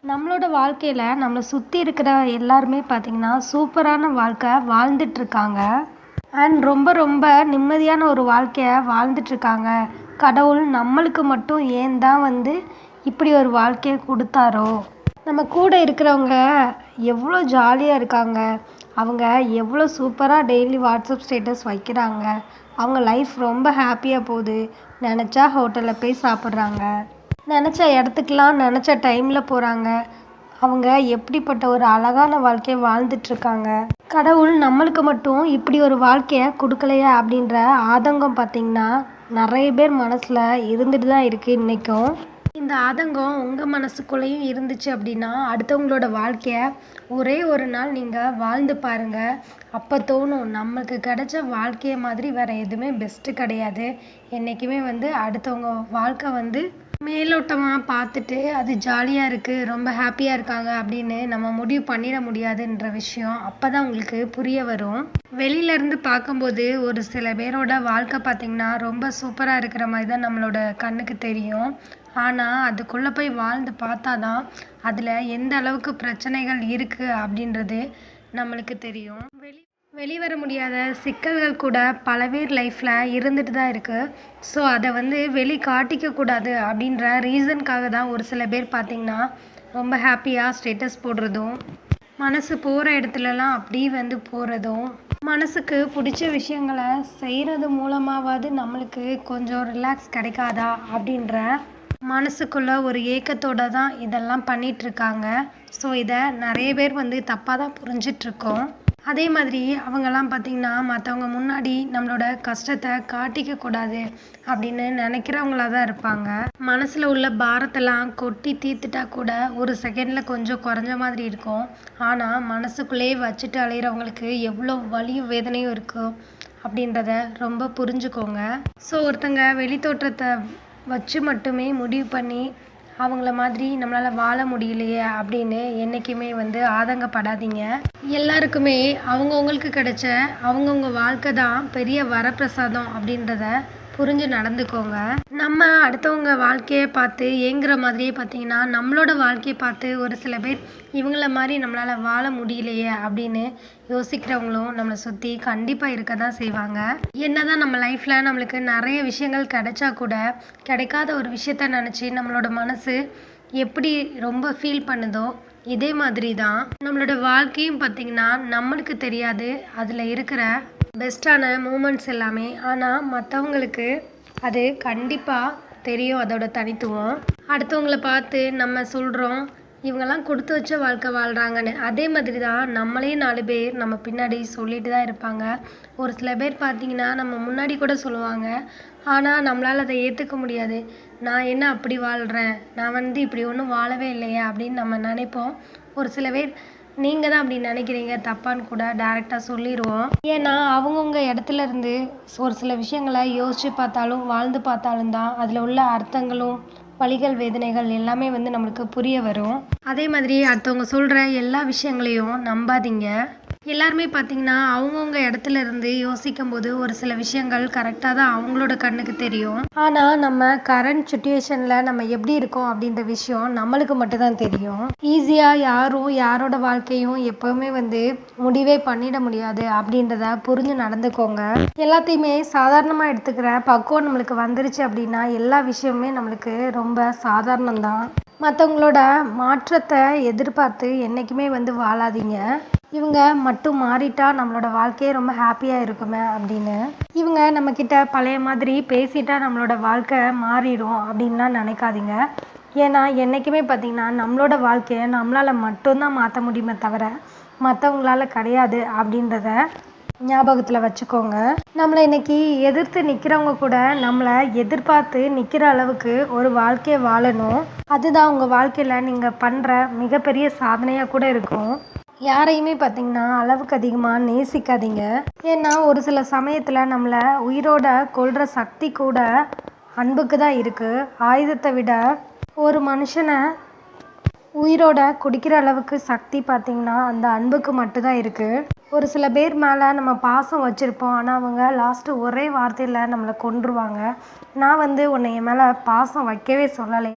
நம்மளோட வாழ்க்கையில் நம்மளை சுற்றி இருக்கிற எல்லாருமே பார்த்திங்கன்னா சூப்பரான வாழ்க்கை வாழ்ந்துட்டுருக்காங்க. அண்ட் ரொம்ப ரொம்ப நிம்மதியான ஒரு வாழ்க்கையை வாழ்ந்துட்டுருக்காங்க. கடவுள் நம்மளுக்கு மட்டும் ஏன் தான் இப்படி ஒரு வாழ்க்கையை கொடுத்தாரோ. நம்ம கூட இருக்கிறவங்க எவ்வளோ ஜாலியாக இருக்காங்க, அவங்க எவ்வளோ சூப்பராக டெய்லி வாட்ஸ்அப் ஸ்டேட்டஸ் வைக்கிறாங்க, அவங்க லைஃப் ரொம்ப ஹாப்பியாக போகுது, நினச்சா ஹோட்டலில் போய் சாப்பிட்றாங்க, நினச்ச இடத்துக்கெலாம் நினச்ச டைமில் போகிறாங்க. அவங்க எப்படிப்பட்ட ஒரு அழகான வாழ்க்கையை வாழ்ந்துட்டுருக்காங்க. கடவுள் நம்மளுக்கு மட்டும் இப்படி ஒரு வாழ்க்கையை கொடுக்கலையா அப்படின்ற ஆதங்கம் பார்த்திங்கன்னா நிறைய பேர் மனசில் இருந்துட்டு தான் இருக்குது இன்றைக்கும். இந்த ஆதங்கம் உங்கள் மனசுக்குள்ளேயும் இருந்துச்சு அப்படின்னா அடுத்தவங்களோட வாழ்க்கையை ஒரே ஒரு நாள் நீங்கள் வாழ்ந்து பாருங்கள். அப்போ தோணும், நம்மளுக்கு கிடைச்ச வாழ்க்கையை மாதிரி வேறு எதுவுமே பெஸ்ட்டு கிடையாது. என்றைக்குமே அடுத்தவங்க வாழ்க்கை மேலோட்டமாக பார்த்துட்டு அது ஜாலியாக இருக்குது, ரொம்ப ஹாப்பியாக இருக்காங்க அப்படின்னு நம்ம முடிவு பண்ணிட முடியாதுன்ற விஷயம் அப்போ தான் உங்களுக்கு புரிய வரும். வெளியிலேருந்து பார்க்கும்போது ஒரு சில பேரோட வாழ்க்கை பார்த்திங்கன்னா ரொம்ப சூப்பராக இருக்கிற மாதிரி தான் நம்மளோட கண்ணுக்கு தெரியும். ஆனால் அதுக்குள்ளே போய் வாழ்ந்து பார்த்தா தான் அதில் எந்த அளவுக்கு பிரச்சனைகள் இருக்குது அப்படின்றது நம்மளுக்கு தெரியும். வெளிவர முடியாத சிக்கல்கள் கூட பல பேர் லைஃப்பில் இருந்துட்டு தான் இருக்குது. ஸோ அதை வெளி காட்டிக்கக்கூடாது அப்படின்ற ரீசனுக்காக தான் ஒரு சில பேர் பார்த்திங்கன்னா ரொம்ப ஹாப்பியாக ஸ்டேட்டஸ் போடுறதும், மனசு போகிற இடத்துலலாம் அப்படி போகிறதும், மனசுக்கு பிடிச்ச விஷயங்களை செய்கிறது மூலமாவது நம்மளுக்கு கொஞ்சம் ரிலாக்ஸ் கிடைக்காதா அப்படின்ற மனசுக்குள்ளே ஒரு ஏக்கத்தோடு தான் இதெல்லாம் பண்ணிகிட்ருக்காங்க. ஸோ இதை நிறைய பேர் தப்பாக தான் புரிஞ்சிட்ருக்கோம். அதே மாதிரி அவங்கெல்லாம் பார்த்திங்கன்னா மற்றவங்க முன்னாடி நம்மளோட கஷ்டத்தை காட்டிக்கக்கூடாது அப்படின்னு நினைக்கிறவங்களா தான் இருப்பாங்க. மனசில் உள்ள பாரத்தெல்லாம் கொட்டி தீர்த்துட்டா கூட ஒரு செகண்டில் கொஞ்சம் குறைஞ்ச மாதிரி இருக்கும். ஆனால் மனசுக்குள்ளேயே வச்சுட்டு அலையிறவங்களுக்கு எவ்வளோ வலியும் வேதனையும் இருக்கும் அப்படின்றத ரொம்ப புரிஞ்சுக்கோங்க. ஸோ ஒருத்தங்க வெளித்தோற்றத்தை வச்சு மட்டுமே முடிவு பண்ணி அவங்கள மாதிரி நம்மளால் வாழ முடியலையே அப்படின்னு என்றைக்குமே ஆதங்கப்படாதீங்க. எல்லாருக்குமே அவங்கவுங்களுக்கு கிடைச்ச அவங்கவுங்க வாழ்க்கை தான் பெரிய வரப்பிரசாதம் அப்படின்றத புரிஞ்சு நடந்துக்கோங்க. நம்ம அடுத்தவங்க வாழ்க்கையை பார்த்து ஏங்குற மாதிரியே பார்த்திங்கன்னா நம்மளோட வாழ்க்கையை பார்த்து ஒரு சில பேர் இவங்கள மாதிரி நம்மளால் வாழ முடியலையே அப்படின்னு யோசிக்கிறவங்களும் நம்மளை சுற்றி கண்டிப்பாக இருக்க தான் செய்வாங்க. என்ன தான் நம்ம லைஃப்பில் நம்மளுக்கு நிறைய விஷயங்கள் கிடைச்சா கூட கிடைக்காத ஒரு விஷயத்த நினச்சி நம்மளோட மனசு எப்படி ரொம்ப ஃபீல் பண்ணுதோ இதே மாதிரி தான் நம்மளோட வாழ்க்கையும் பார்த்திங்கன்னா நம்மளுக்கு தெரியாது அதில் இருக்கிற பெஸ்ட்டான மூமெண்ட்ஸ் எல்லாமே. ஆனால் மற்றவங்களுக்கு அது கண்டிப்பாக தெரியும், அதோட தனித்துவம். அடுத்தவங்கள பார்த்து நம்ம சொல்கிறோம் இவங்கெல்லாம் கொடுத்து வச்ச வாழ்க்கை வாழ்கிறாங்கன்னு. அதே மாதிரி தான் நம்மளே 4 பேர் நம்ம பின்னாடி சொல்லிட்டு தான் இருப்பாங்க. ஒரு சில பேர் பார்த்திங்கன்னா நம்ம முன்னாடி கூட சொல்லுவாங்க, ஆனால் நம்மளால் அதை ஏற்றுக்க முடியாது. நான் என்ன அப்படி வாழ்கிறேன், நான் இப்படி ஒன்றும் வாழவே இல்லையே அப்படின்னு நம்ம நினைப்போம். ஒரு சில பேர் நீங்கள் தான் அப்படி நினைக்கிறீங்க தப்பான்னு கூட டைரெக்டாக சொல்லிடுவோம். ஏன்னா அவங்கவுங்க இடத்துல இருந்து ஒரு சில விஷயங்களை யோசித்து பார்த்தாலும் வாழ்ந்து பார்த்தாலும் தான் அதில் உள்ள அர்த்தங்களும் வலிகள் வேதனைகள் எல்லாமே நம்மளுக்கு புரிய வரும். அதே மாதிரி அடுத்தவங்க சொல்கிற எல்லா விஷயங்களையும் நம்பாதீங்க. எல்லாருமே பார்த்திங்கன்னா அவங்கவுங்க இடத்துல இருந்து யோசிக்கும் போது ஒரு சில விஷயங்கள் கரெக்டாக தான் அவங்களோட கண்ணுக்கு தெரியும். ஆனால் நம்ம கரண்ட் சுச்சுவேஷனில் நம்ம எப்படி இருக்கோம் அப்படின்ற விஷயம் நம்மளுக்கு மட்டும்தான் தெரியும். ஈஸியாக யாரும் யாரோட வாழ்க்கையும் எப்போவுமே முடிவே பண்ணிட முடியாது அப்படின்றத புரிஞ்சு நடந்துக்கோங்க. எல்லாத்தையுமே சாதாரணமாக எடுத்துக்கிற பக்குவம் நம்மளுக்கு வந்துருச்சு அப்படின்னா எல்லா விஷயமுமே நம்மளுக்கு ரொம்ப சாதாரணம்தான். மற்றவங்களோட மாற்றத்தை எதிர்பார்த்து என்றைக்குமே வாழாதீங்க. இவங்க மட்டும் மாறிட்டா நம்மளோட வாழ்க்கையே ரொம்ப ஹாப்பியாக இருக்குமே அப்படின்னு. இவங்க நம்மக்கிட்ட பழைய மாதிரி பேசிட்டா நம்மளோட வாழ்க்கை மாறிடும் அப்படின்லாம் நினைக்காதீங்க. ஏன்னா என்றைக்குமே பார்த்திங்கன்னா நம்மளோட வாழ்க்கையை நம்மளால் மட்டும்தான் மாற்ற முடியுமே தவிர மற்றவங்களால கிடையாது அப்படின்றத ஞாபகத்தில் வச்சுக்கோங்க. நம்மளை இன்றைக்கி எதிர்த்து நிற்கிறவங்க கூட நம்மளை எதிர்பார்த்து நிற்கிற அளவுக்கு ஒரு வாழ்க்கையை வாழணும். அதுதான் உங்கள் வாழ்க்கையில் நீங்கள் பண்ணுற மிகப்பெரிய சாதனையாக கூட இருக்கும். யாரையுமே பார்த்திங்கன்னா அளவுக்கு அதிகமாக நேசிக்காதீங்க. ஏன்னா ஒரு சில சமயத்தில் நம்மளை உயிரோட கொல்ற சக்தி கூட அன்புக்கு தான் இருக்குது. ஆயுதத்தை விட ஒரு மனுஷனை உயிரோட குடிக்கிற அளவுக்கு சக்தி பார்த்திங்கன்னா அந்த அன்புக்கு மட்டும்தான் இருக்குது. ஒரு சில பேர் மேலே நம்ம பாசம் வச்சுருப்போம், ஆனால் அவங்க லாஸ்ட்டு ஒரே வார்த்தையில் நம்மளை கொன்றுவாங்க. நான் உன்னை என் மேலே பாசம் வைக்கவே சொல்லலை.